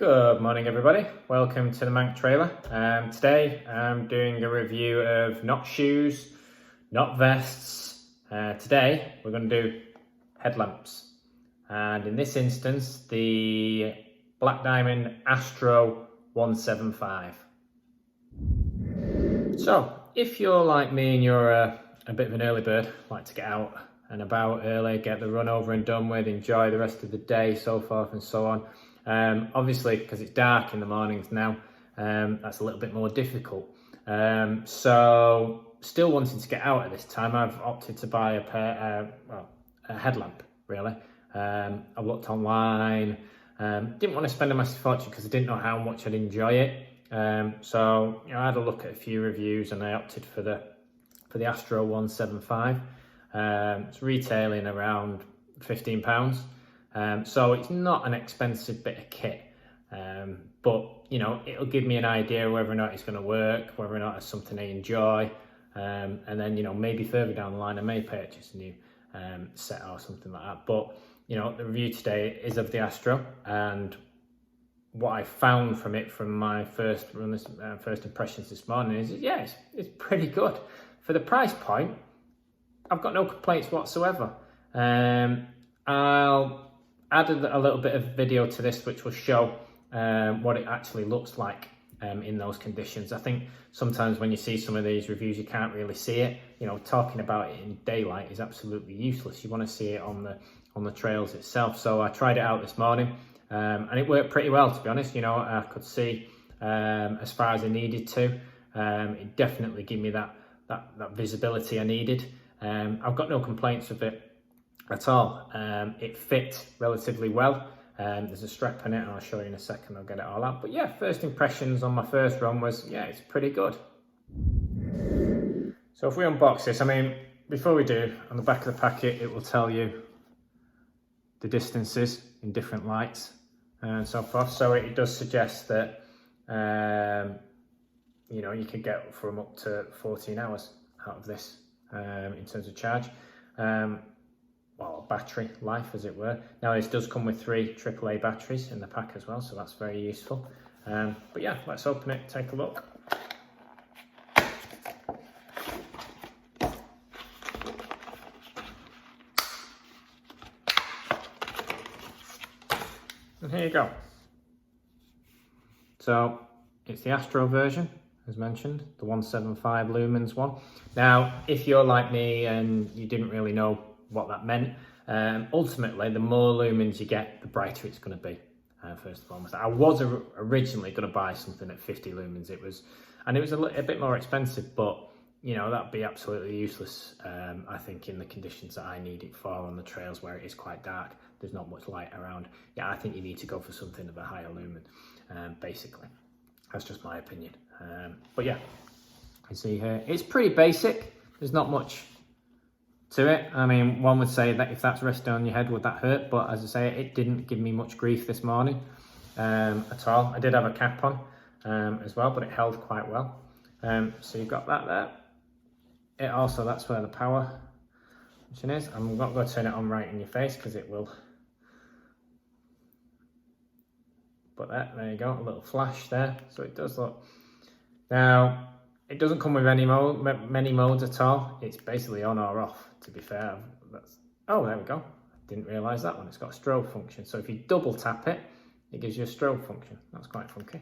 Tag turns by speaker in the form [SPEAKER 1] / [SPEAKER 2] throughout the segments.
[SPEAKER 1] Good morning everybody, welcome to the Manc trailer. Today I'm doing a review of not shoes, not vests. Today we're going to do headlamps, and in this instance the Black Diamond Astro 175. So if you're like me and you're a bit of an early bird, like to get out and about early, get the run over and done with, enjoy the rest of the day, so forth and so on. Obviously, because it's dark in the mornings now, that's a little bit more difficult. So, still wanting to get out at this time, I've opted to buy a headlamp, really. I looked online, didn't want to spend a massive fortune because I didn't know how much I'd enjoy it. So, I had a look at a few reviews and I opted for the Astro 175. It's retailing around £15. So it's not an expensive bit of kit, but it'll give me an idea whether or not it's going to work, whether or not it's something I enjoy, and then maybe further down the line I may purchase a new set or something like that. But the review today is of the Astro, and what I found from it from my first impressions this morning is it's pretty good for the price point. I've got no complaints whatsoever. I'll add a little bit of video to this which will show what it actually looks like in those conditions. I think sometimes when you see some of these reviews you can't really see it. Talking about it in daylight is absolutely useless. You want to see it on the trails itself. So I tried it out this morning and it worked pretty well, to be honest. I could see as far as I needed to. It definitely gave me that visibility I needed. I've got no complaints with it at all. It fit relatively well. There's a strap in it and I'll show you in a second, I'll get it all out. But yeah, first impressions on my first run was, it's pretty good. So if we unbox this, before we do, on the back of the packet it will tell you the distances in different lights and so forth. So it does suggest that you could get from up to 14 hours out of this in terms of charge. Battery life, as it were. Now this does come with 3 AAA batteries in the pack as well, so that's very useful. But yeah, let's open it, take a look. And here you go. So it's the Astro version, as mentioned, the 175 lumens one. Now, if you're like me and you didn't really know what that meant, ultimately the more lumens you get, the brighter it's going to be. First and foremost, I was originally going to buy something at 50 lumens. It was a bit more expensive, but that'd be absolutely useless. I think in the conditions that I need it for on the trails where it is quite dark, there's not much light around. I think you need to go for something of a higher lumen. Basically, that's just my opinion. But yeah, you can see here it's pretty basic. There's not much to it. One would say that if that's resting on your head, would that hurt? But as I say, it didn't give me much grief this morning at all. I did have a cap on as well, but it held quite well. So you've got that there. It also, that's where the power function is. I'm not going to turn it on right in your face because it will. But there you go, a little flash there. So it does look. Now, it doesn't come with many modes at all. It's basically on or off, to be fair. Oh, there we go. Didn't realise that one. It's got a strobe function. So if you double tap it, it gives you a strobe function. That's quite funky.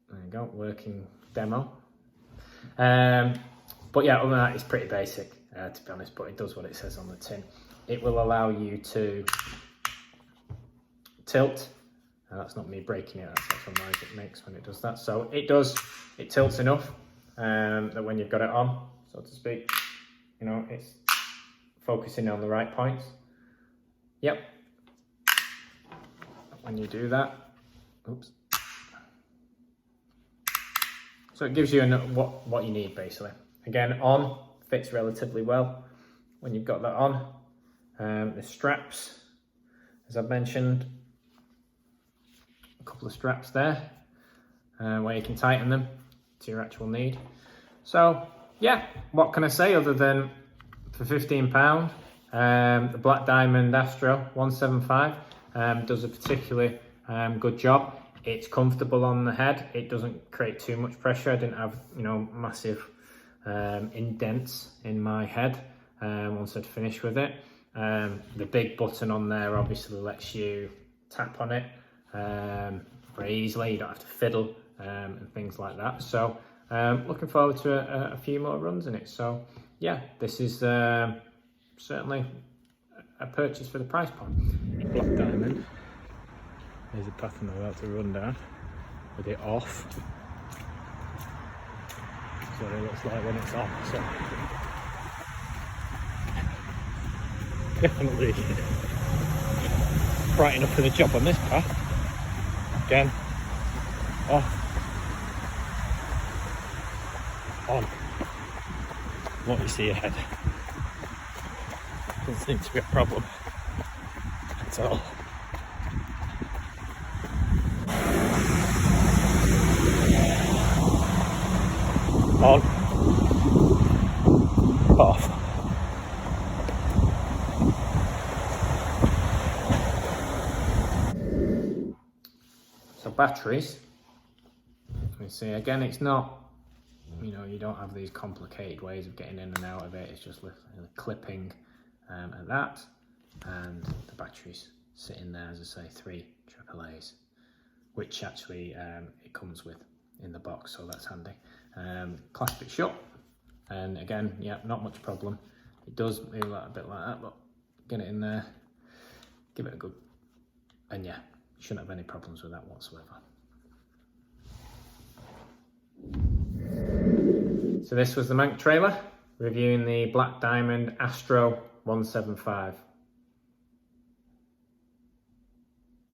[SPEAKER 1] There you go, working demo. But yeah, other than that, it's pretty basic, to be honest, but it does what it says on the tin. It will allow you to tilt. That's not me breaking it, that's the actual noise it makes when it does that. So it tilts enough that when you've got it on, so to speak, it's focusing on the right points. Yep. When you do that, oops. So it gives you what you need, basically. Again, on, fits relatively well when you've got that on. The straps, as I've mentioned, a couple of straps there where you can tighten them to your actual need. So yeah, what can I say other than for £15 the Black Diamond Astro 175 does a particularly good job. It's comfortable on the head. It doesn't create too much pressure. I didn't have, you know, massive indents in my head once I'd finished with it. The big button on there obviously lets you tap on it very easily. You don't have to fiddle and things like that. So looking forward to a few more runs in it. So yeah, this is certainly a purchase for the price point. Black diamond. There's a path I'm about to run down with it off. That's what it looks like when it's off. So definitely brighten up for the job on this path. Again, off, on. What you see ahead doesn't seem to be a problem at all. On, off. So batteries, you see again, it's not, you know, you don't have these complicated ways of getting in and out of it. It's just clipping at that, and the batteries sit in there, as I say, 3 AAAs, which actually it comes with in the box, so that's handy. Clasp it shut, and again, yeah, not much problem. It does move a bit like that, but get it in there, give it a good, and yeah, you shouldn't have any problems with that whatsoever. So this was the Manc trailer reviewing the Black Diamond Astro 175.